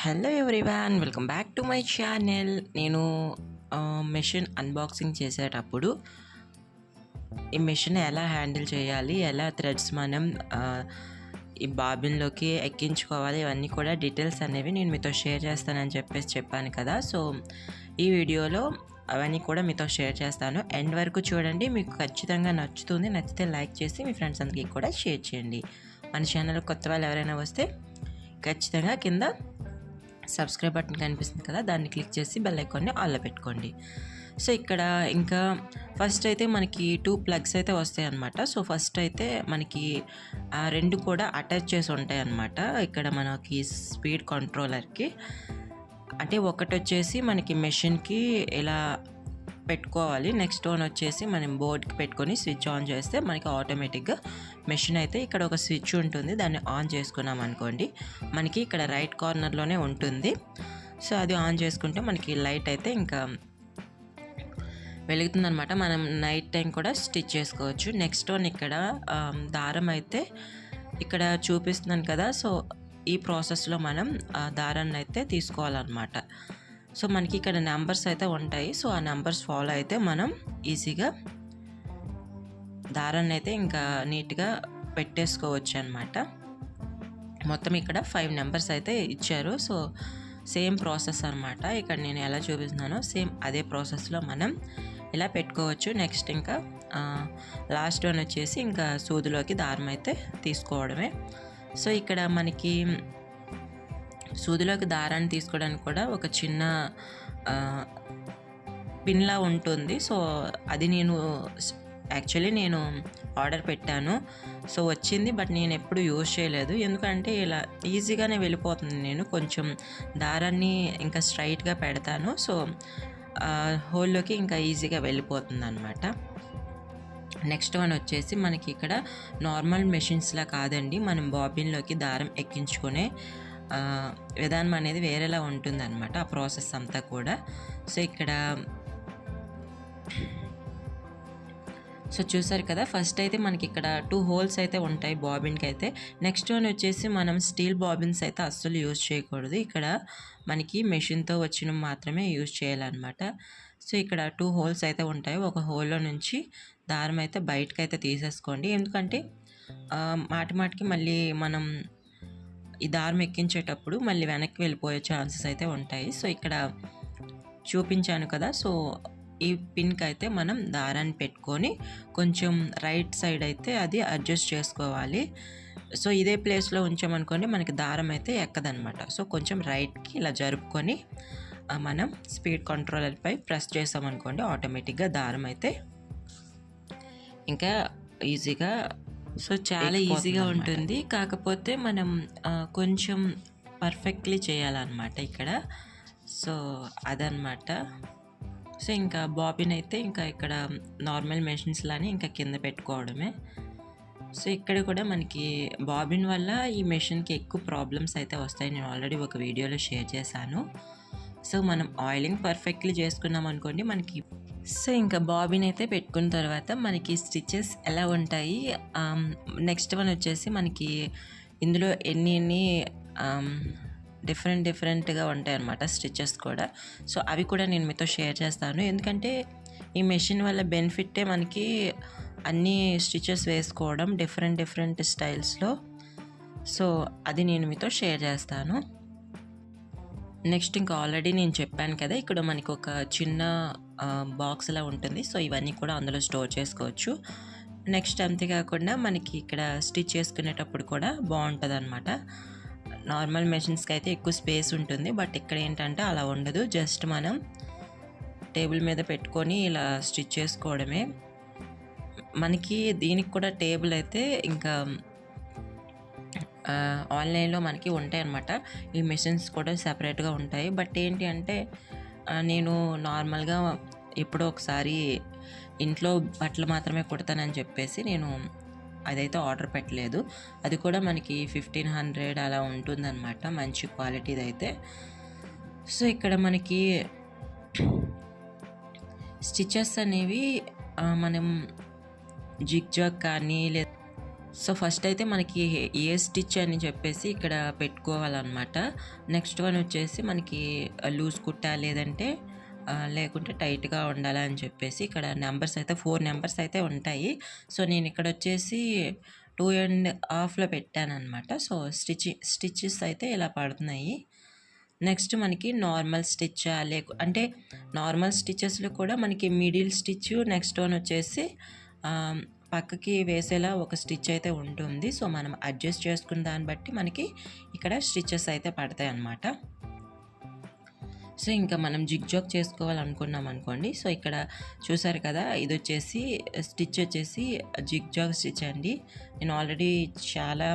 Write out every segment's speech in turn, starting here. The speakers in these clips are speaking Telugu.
Hello everyone, welcome back to my channel. నేను మెషిన్ అన్బాక్సింగ్ చేసేటప్పుడు ఈ మెషిన్ ఎలా హ్యాండిల్ చేయాలి, ఎలా థ్రెడ్స్ మనం ఈ బాబిన్లోకి ఎక్కించుకోవాలి, ఇవన్నీ కూడా డీటెయిల్స్ అనేవి నేను మీతో షేర్ చేస్తానని చెప్పాను కదా. సో ఈ వీడియోలో అవన్నీ కూడా మీతో షేర్ చేస్తాను. ఎండ్ వరకు చూడండి, మీకు ఖచ్చితంగా నచ్చుతుంది. నచ్చితే లైక్ చేసి మీ ఫ్రెండ్స్ అందరికీ కూడా షేర్ చేయండి. మన ఛానల్ కొత్త వాళ్ళు ఎవరైనా వస్తే ఖచ్చితంగా కింద సబ్స్క్రైబ్ బటన్ కనిపిస్తుంది కదా, దాన్ని క్లిక్ చేసి బెల్ ఐకాన్ని ఆన్లో పెట్టుకోండి. సో ఇక్కడ ఇంకా ఫస్ట్ అయితే మనకి 2 ప్లగ్స్ అయితే వస్తాయి అన్నమాట. సో ఫస్ట్ అయితే మనకి 2 కూడా అటాచ్ చేసి ఉంటాయి అన్నమాట. ఇక్కడ మనకి స్పీడ్ కంట్రోలర్కి అంటే ఒకటి వచ్చేసి మనకి మెషిన్కి ఇలా పెట్టుకోవాలి. నెక్స్ట్ వన్ వచ్చేసి మనం బోర్డ్కి పెట్టుకొని స్విచ్ ఆన్ చేస్తే మనకి ఆటోమేటిక్గా మెషిన్ అయితే ఇక్కడ ఒక స్విచ్ ఉంటుంది, దాన్ని ఆన్ చేసుకున్నాం అనుకోండి మనకి ఇక్కడ రైట్ కార్నర్లోనే ఉంటుంది. సో అది ఆన్ చేసుకుంటే మనకి లైట్ అయితే ఇంకా వెలుగుతుంది అనమాట. మనం నైట్ టైం కూడా స్టిచ్ చేసుకోవచ్చు. నెక్స్ట్ వన్ ఇక్కడ దారం అయితే ఇక్కడ చూపిస్తున్నాను కదా. సో ఈ ప్రాసెస్లో మనం దారాన్ని అయితే తీసుకోవాలన్నమాట. సో మనకి ఇక్కడ నెంబర్స్ అయితే ఉంటాయి. సో ఆ నెంబర్స్ ఫాలో అయితే మనం ఈజీగా దారాన్ని అయితే ఇంకా నీట్గా పెట్టేసుకోవచ్చు అనమాట. మొత్తం ఇక్కడ 5 నెంబర్స్ అయితే ఇచ్చారు. సో సేమ్ ప్రాసెస్ అనమాట. ఇక్కడ నేను ఎలా చూపిస్తున్నానో సేమ్ అదే ప్రాసెస్లో మనం ఇలా పెట్టుకోవచ్చు. నెక్స్ట్ ఇంకా లాస్ట్ వన్ వచ్చేసి ఇంకా సూదిలోకి దారం అయితే తీసుకోవడమే. సో ఇక్కడ మనకి సూదిలోకి దారాన్ని తీసుకోవడానికి కూడా ఒక చిన్న పిన్లా ఉంటుంది. సో అది యాక్చువల్లీ నేను ఆర్డర్ పెట్టాను. సో వచ్చింది, బట్ నేను ఎప్పుడు యూజ్ చేయలేదు. ఎందుకంటే ఇలా ఈజీగానే వెళ్ళిపోతుంది. నేను కొంచెం దారాన్ని ఇంకా స్ట్రైట్గా పెడతాను. సో హోల్లోకి ఇంకా ఈజీగా వెళ్ళిపోతుంది అనమాట. నెక్స్ట్ వన్ వచ్చేసి మనకి ఇక్కడ నార్మల్ మెషిన్స్లా కాదండి, మనం బాబిన్లోకి దారం ఎక్కించుకునే విధానం అనేది వేరేలా ఉంటుంది అనమాట, ఆ ప్రాసెస్ అంతా కూడా. సో ఇక్కడ సో చూసారు కదా, ఫస్ట్ అయితే మనకి ఇక్కడ 2 హోల్స్ అయితే ఉంటాయి బాబిన్కి అయితే. నెక్స్ట్ వన్ వచ్చేసి మనం స్టీల్ బాబిన్స్ అయితే అస్సలు యూజ్ చేయకూడదు. ఇక్కడ మనకి మెషిన్తో వచ్చిన మాత్రమే యూజ్ చేయాలన్నమాట. సో ఇక్కడ 2 హోల్స్ అయితే ఉంటాయి. ఒక హోల్లో నుంచి దారం అయితే బయటకు అయితే తీసేసుకోండి. ఎందుకంటే మాటికి మళ్ళీ మనం ఈ దారం ఎక్కించేటప్పుడు మళ్ళీ వెనక్కి వెళ్ళిపోయే ఛాన్సెస్ అయితే ఉంటాయి. సో ఇక్కడ చూపించాను కదా. సో ఈ పిన్కి అయితే మనం దారాన్ని పెట్టుకొని కొంచెం రైట్ సైడ్ అయితే అది అడ్జస్ట్ చేసుకోవాలి. సో ఇదే ప్లేస్లో ఉంచామనుకోండి మనకి దారం అయితే ఎక్కదనమాట. సో కొంచెం రైట్కి ఇలా జరుపుకొని మనం స్పీడ్ కంట్రోలర్పై ప్రెస్ చేసామనుకోండి ఆటోమేటిక్గా దారం అయితే ఇంకా ఈజీగా సో చాలా ఈజీగా ఉంటుంది. కాకపోతే మనం కొంచెం పర్ఫెక్ట్లీ చేయాలన్నమాట ఇక్కడ. సో అదనమాట. సో ఇంకా బాబిన్ అయితే ఇంకా ఇక్కడ నార్మల్ మెషిన్స్లానే ఇంకా కింద పెట్టుకోవడమే. సో ఇక్కడ కూడా మనకి బాబిన్ వల్ల ఈ మెషిన్కి ఎక్కువ ప్రాబ్లమ్స్ అయితే వస్తాయి. నేను ఆల్రెడీ ఒక వీడియోలో షేర్ చేశాను. సో మనం ఆయిలింగ్ పర్ఫెక్ట్లీ చేసుకున్నాం అనుకోండి మనకి. సో ఇంకా బాబిన్ అయితే పెట్టుకున్న తర్వాత మనకి స్టిచెస్ ఎలా ఉంటాయి, నెక్స్ట్ వన్ వచ్చేసి మనకి ఇందులో ఎన్ని డిఫరెంట్గా ఉంటాయి అన్నమాట స్టిచెస్ కూడా. సో అవి కూడా నేను మీతో షేర్ చేస్తాను. ఎందుకంటే ఈ మెషిన్ వల్ల బెనిఫిట్టే మనకి అన్ని స్టిచెస్ వేసుకోవడం డిఫరెంట్ స్టైల్స్లో. సో అది నేను మీతో షేర్ చేస్తాను. నెక్స్ట్ ఇంకా ఆల్రెడీ నేను చెప్పాను కదా, ఇక్కడ మనకి ఒక చిన్న బాక్స్ అలా ఉంటుంది. సో ఇవన్నీ కూడా అందులో స్టోర్ చేసుకోవచ్చు. నెక్స్ట్ అంతేకాకుండా మనకి ఇక్కడ స్టిచ్ చేసుకునేటప్పుడు కూడా బాగుంటుంది అనమాట. నార్మల్ మెషిన్స్కి అయితే ఎక్కువ స్పేస్ ఉంటుంది, బట్ ఇక్కడ ఏంటంటే అలా ఉండదు. జస్ట్ మనం టేబుల్ మీద పెట్టుకొని ఇలా స్టిచ్ చేసుకోవడమే. మనకి దీనికి కూడా టేబుల్ అయితే ఇంకా ఆన్లైన్లో మనకి ఉంటాయి అన్నమాట. ఈ మెషిన్స్ కూడా సెపరేట్గా ఉంటాయి. బట్ ఏంటి అంటే నేను నార్మల్గా ఎప్పుడో ఒకసారి ఇంట్లో బట్టలు మాత్రమే కుడతానని చెప్పేసి నేను అదైతే ఆర్డర్ పెట్టలేదు. అది కూడా మనకి 1500 అలా ఉంటుందన్నమాట, మంచి క్వాలిటీది అయితే. సో ఇక్కడ మనకి స్టిచెస్ అనేవి మనం జిగ్ జాగ్ కానీ లేదా సో ఫస్ట్ అయితే మనకి ఏ స్టిచ్ అని చెప్పేసి ఇక్కడ పెట్టుకోవాలన్నమాట. నెక్స్ట్ వన్ వచ్చేసి మనకి లూజ్ కుట్టా లేదంటే లేకుంటే టైట్‌గా ఉండాలా అని చెప్పేసి ఇక్కడ నెంబర్స్ అయితే 4 నెంబర్స్ అయితే ఉంటాయి. సో నేను ఇక్కడ వచ్చేసి 2.5లో పెట్టానన్నమాట. సో స్టిచెస్ అయితే ఇలా పడుతున్నాయి. నెక్స్ట్ మనకి నార్మల్ స్టిచ్చా అంటే నార్మల్ స్టిచెస్‌లో కూడా మనకి మిడిల్ స్టిచ్ నెక్స్ట్ వన్ వచ్చేసి పక్కకి వేసేలా ఒక స్టిచ్ అయితే ఉంటుంది. సో మనం అడ్జస్ట్ చేసుకున్న దాన్ని బట్టి మనకి ఇక్కడ స్టిచెస్ అయితే పడతాయన్నమాట. సో ఇంకా మనం జిగ్జాగ్ చేసుకోవాలనుకున్నాం అనుకోండి. సో ఇక్కడ చూసారు కదా, ఇది వచ్చేసి స్టిచ్ వచ్చేసి జిగ్జాగ్ స్టిచ్ అండి. నేను ఆల్రెడీ చాలా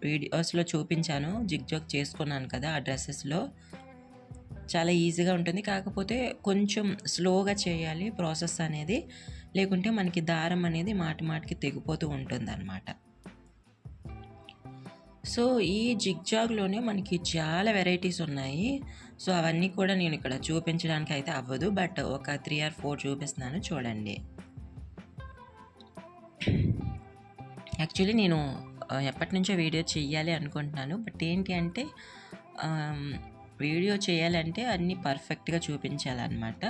వీడియోస్లో చూపించాను, జిగ్జాగ్ చేసుకున్నాను కదా ఆ డ్రెస్సెస్లో. చాలా ఈజీగా ఉంటుంది, కాకపోతే కొంచెం స్లోగా చేయాలి ప్రాసెస్ అనేది, లేకుంటే మనకి దారం అనేది మాటికి తెగిపోతూ ఉంటుందన్నమాట. సో ఈ జిగ్జాగ్లోనే మనకి చాలా వెరైటీస్ ఉన్నాయి. సో అవన్నీ కూడా నేను ఇక్కడ చూపించడానికి అయితే అవ్వదు, బట్ ఒక 3 or 4 చూపిస్తున్నాను చూడండి. యాక్చువల్లీ నేను ఎప్పటి నుంచో వీడియో చెయ్యాలి అనుకుంటున్నాను, బట్ ఏంటి అంటే వీడియో చేయాలంటే అన్నీ పర్ఫెక్ట్గా చూపించాలన్నమాట.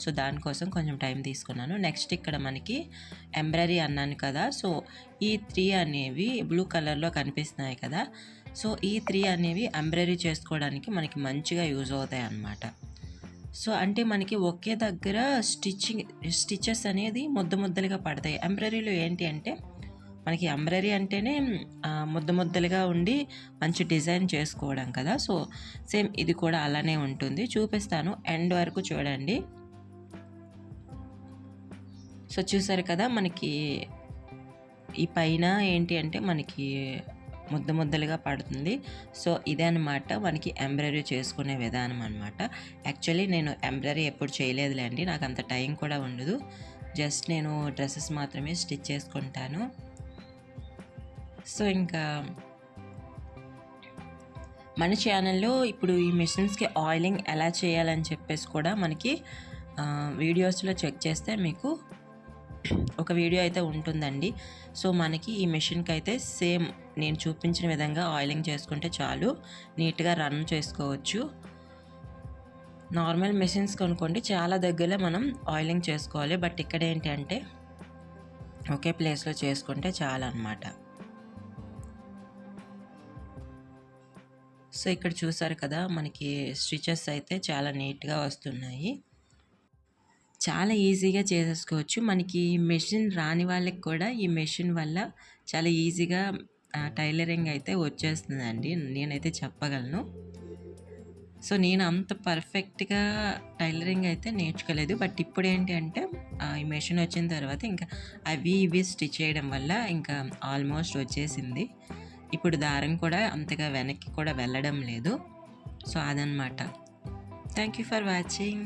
సో దానికోసం కొంచెం టైం తీసుకున్నాను. నెక్స్ట్ ఇక్కడ మనకి ఎంబ్రాయిడరీ అన్నాను కదా, సో ఈ 3 అనేవి బ్లూ కలర్లో కనిపిస్తున్నాయి కదా. సో ఈ 3 అనేవి ఎంబ్రాయిడరీ చేసుకోవడానికి మనకి మంచిగా యూజ్ అవుతాయి అన్నమాట. సో అంటే మనకి ఒకే దగ్గర స్టిచెస్ అనేది ముద్దలుగా పడతాయి. ఎంబ్రాయిడరీలో ఏంటి అంటే మనకి ఎంబ్రాయిడరీ అంటేనే ముద్దలుగా ఉండి మంచి డిజైన్ చేసుకోవడం కదా. సో సేమ్ ఇది కూడా అలానే ఉంటుంది, చూపిస్తాను, ఎండ్ వరకు చూడండి. సో చూసారు కదా, మనకి ఈ పైన ఏంటి అంటే మనకి ముద్దలుగా పడుతుంది. సో ఇదే అనమాట మనకి ఎంబ్రాయిడరీ చేసుకునే విధానం అనమాట. యాక్చువల్లీ నేను ఎంబ్రాయిడరీ ఎప్పుడు చేయలేదులేండి, నాకు అంత టైం కూడా ఉండదు. జస్ట్ నేను డ్రెస్సెస్ మాత్రమే స్టిచ్ చేసుకుంటాను. సో ఇంకా మన ఛానల్లో ఇప్పుడు ఈ మిషన్స్కి ఆయిలింగ్ ఎలా చేయాలని చెప్పేసి కూడా మనకి వీడియోస్లో చెక్ చేస్తే మీకు ఒక వీడియో అయితే ఉంటుందండి. సో మనకి ఈ మిషన్కి అయితే సేమ్ నేను చూపించిన విధంగా ఆయిలింగ్ చేసుకుంటే చాలు, నీట్గా రన్ చేసుకోవచ్చు. నార్మల్ మిషన్స్ కొనుక్కోండి, చాలా దగ్గరలో మనం ఆయిలింగ్ చేసుకోవాలి, బట్ ఇక్కడ ఏంటి అంటే ఒకే ప్లేస్లో చేసుకుంటే చాలా అన్నమాట. సో ఇక్కడ చూసారు కదా, మనకి స్టిచెస్ అయితే చాలా నీట్గా వస్తున్నాయి, చాలా ఈజీగా చేసేసుకోవచ్చు. మనకి మెషిన్ రాని వాళ్ళకి కూడా ఈ మెషిన్ వల్ల చాలా ఈజీగా టైలరింగ్ అయితే వచ్చేస్తుందండి, నేనైతే చెప్పగలను. సో నేను అంత పర్ఫెక్ట్గా టైలరింగ్ అయితే నేర్చుకోలేదు, బట్ ఇప్పుడు ఏంటి అంటే ఈ మెషిన్ వచ్చిన తర్వాత ఇంకా ఇవి స్టిచ్ చేయడం వల్ల ఇంకా ఆల్మోస్ట్ వచ్చేసింది. ఇప్పుడు దారం కూడా అంతగా వెనక్కి కూడా వెళ్ళడం లేదు. సో అదనమాట. Thank you for watching.